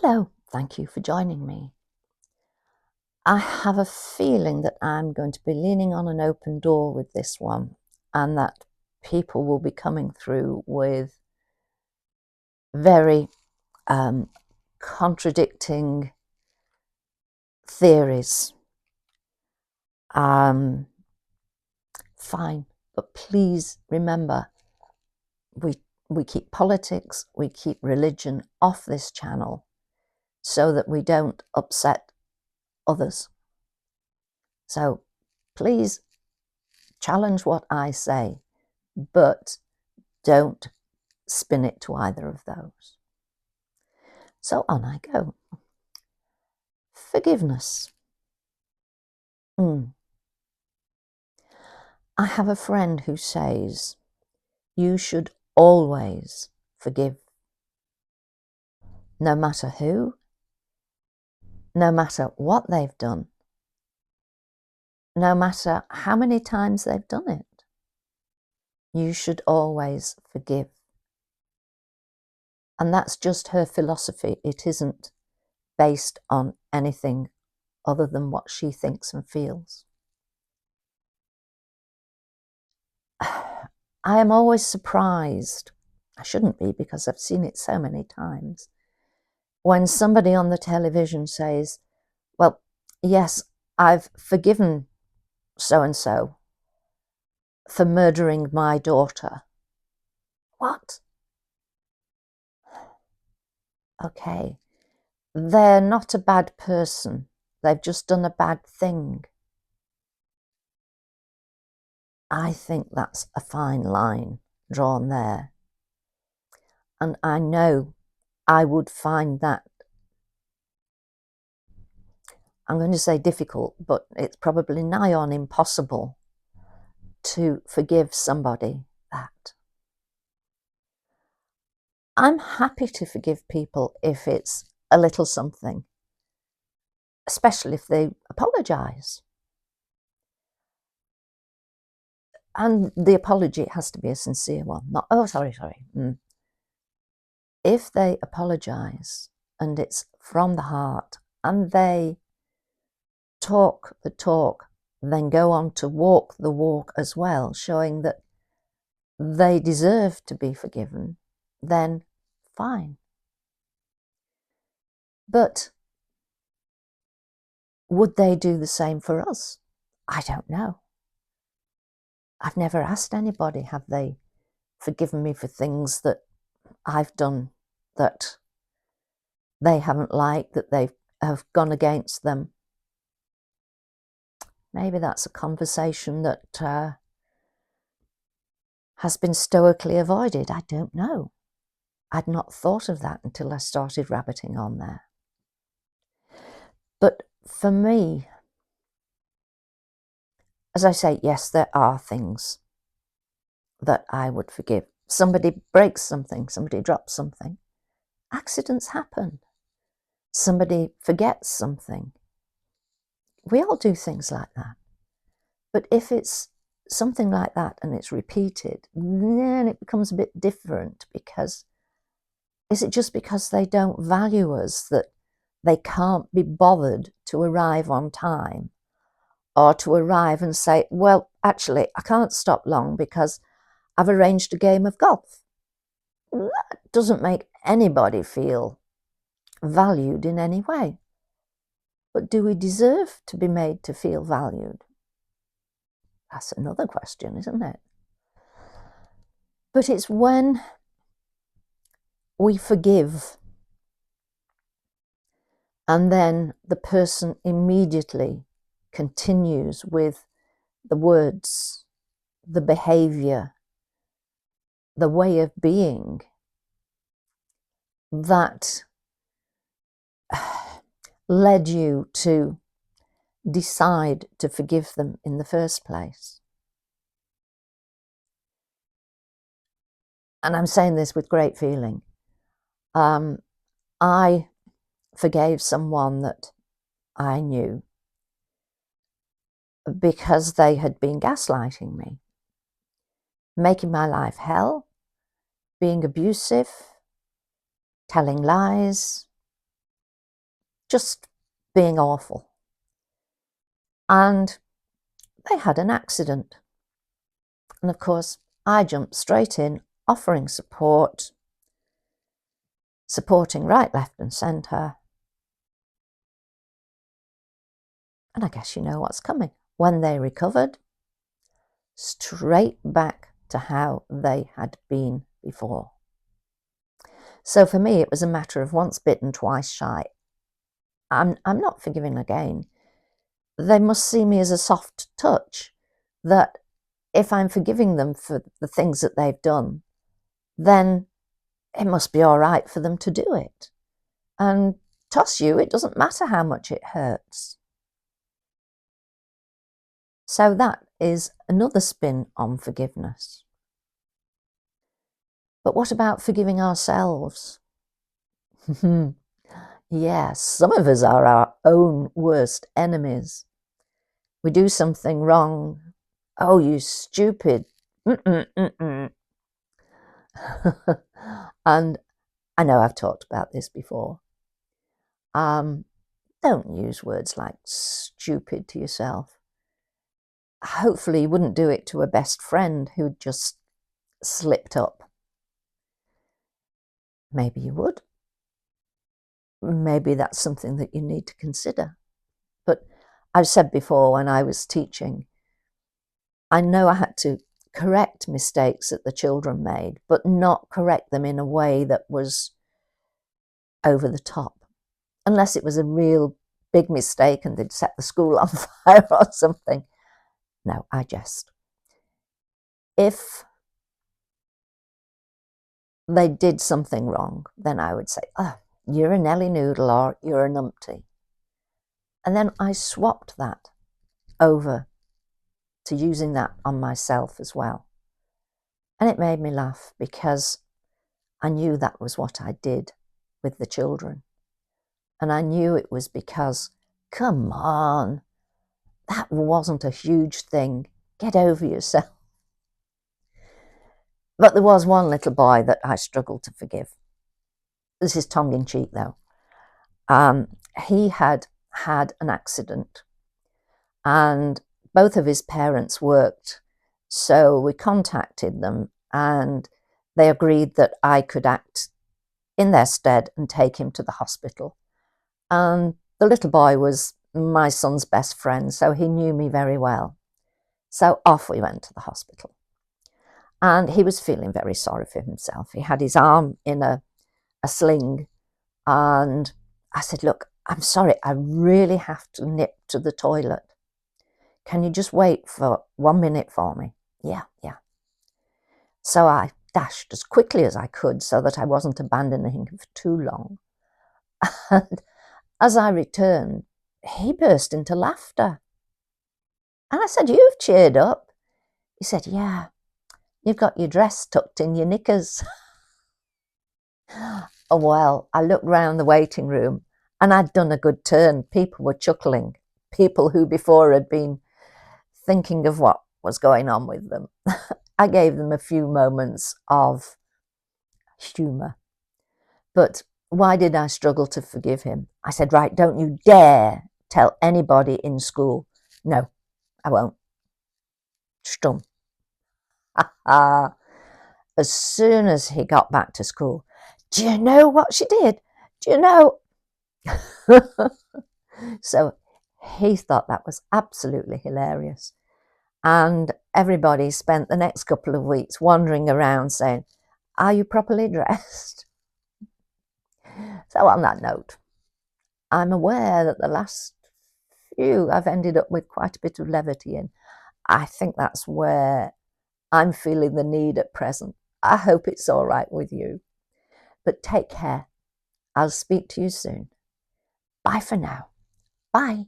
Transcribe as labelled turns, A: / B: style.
A: Hello, thank you for joining me. I have a feeling that I'm going to be leaning on an open door with this one, and that people will be coming through with very contradicting theories. Fine, but please remember, we keep politics, we keep religion off this channel so that we don't upset others. So please challenge what I say, but don't spin it to either of those. So on I go. Forgiveness. I have a friend who says you should always forgive, no matter who, no matter what they've done, no matter how many times they've done it. You should always forgive. And that's just her philosophy. It isn't based on anything other than what she thinks and feels. I am always surprised, I shouldn't be because I've seen it so many times, when somebody on the television says, well, yes, I've forgiven so-and-so for murdering my daughter. What? Okay, they're not a bad person. They've just done a bad thing. I think that's a fine line drawn there. And I know I would find that, I'm going to say difficult, but it's probably nigh on impossible to forgive somebody that. I'm happy to forgive people if it's a little something, especially if they apologise. And the apology has to be a sincere one. Not, oh, sorry. If they apologise and it's from the heart and they talk the talk, then go on to walk the walk as well, showing that they deserve to be forgiven, then fine. But would they do the same for us? I don't know. I've never asked anybody, have they forgiven me for things that I've done that they haven't liked, that they have gone against them. Maybe that's a conversation that has been stoically avoided. I don't know. I'd not thought of that until I started rabbiting on there. But for me, as I say, yes, there are things that I would forgive. Somebody breaks something, somebody drops something. Accidents happen. Somebody forgets something. We all do things like that. But if it's something like that and it's repeated, then it becomes a bit different, because is it just because they don't value us that they can't be bothered to arrive on time, or to arrive and say, well, actually, I can't stop long because I've arranged a game of golf? That doesn't make anybody feel valued in any way. But do we deserve to be made to feel valued? That's another question, isn't it? But it's when we forgive and then the person immediately continues with the words, the behavior, the way of being that led you to decide to forgive them in the first place. And I'm saying this with great feeling. I forgave someone that I knew because they had been gaslighting me, making my life hell, being abusive, telling lies, just being awful. And they had an accident. And of course, I jumped straight in, offering support, supporting right, left and centre. And I guess you know what's coming. When they recovered, straight back to how they had been before. So for me, it was a matter of once bitten, twice shy. I'm not forgiving again. They must see me as a soft touch, that if I'm forgiving them for the things that they've done, then it must be all right for them to do it. And toss you, it doesn't matter how much it hurts. So that is another spin on forgiveness. But what about forgiving ourselves? Yes, some of us are our own worst enemies. We do something wrong. Oh, you stupid. And I know I've talked about this before. Don't use words like stupid to yourself. Hopefully you wouldn't do it to a best friend who just slipped up. Maybe you would. Maybe that's something that you need to consider. But I've said before, when I was teaching, I know I had to correct mistakes that the children made, but not correct them in a way that was over the top. Unless it was a real big mistake and they'd set the school on fire or something. No, I jest. If they did something wrong, then I would say, oh, you're a Nelly Noodle or you're a numpty. And then I swapped that over to using that on myself as well. And it made me laugh because I knew that was what I did with the children. And I knew it was because, come on, that wasn't a huge thing. Get over yourself. But there was one little boy that I struggled to forgive. This is tongue in cheek though. He had had an accident and both of his parents worked. So we contacted them and they agreed that I could act in their stead and take him to the hospital. And the little boy was my son's best friend, so he knew me very well. So off we went to the hospital. And he was feeling very sorry for himself. He had his arm in a sling. And I said, look, I'm sorry, I really have to nip to the toilet. Can you just wait for 1 minute for me? Yeah. So I dashed as quickly as I could so that I wasn't abandoning him for too long. And as I returned, he burst into laughter. And I said, you've cheered up. He said, yeah, you've got your dress tucked in your knickers. Oh, well, I looked round the waiting room and I'd done a good turn. People were chuckling. People who before had been thinking of what was going on with them. I gave them a few moments of humour. But why did I struggle to forgive him? I said, right, don't you dare tell anybody in school. No, I won't. Stumm. As soon as he got back to school, do you know what she did? Do you know? So he thought that was absolutely hilarious. And everybody spent the next couple of weeks wandering around saying, are you properly dressed? So on that note, I'm aware that the last few I've ended up with quite a bit of levity in. I think that's where I'm feeling the need at present. I hope it's all right with you. But take care. I'll speak to you soon. Bye for now. Bye.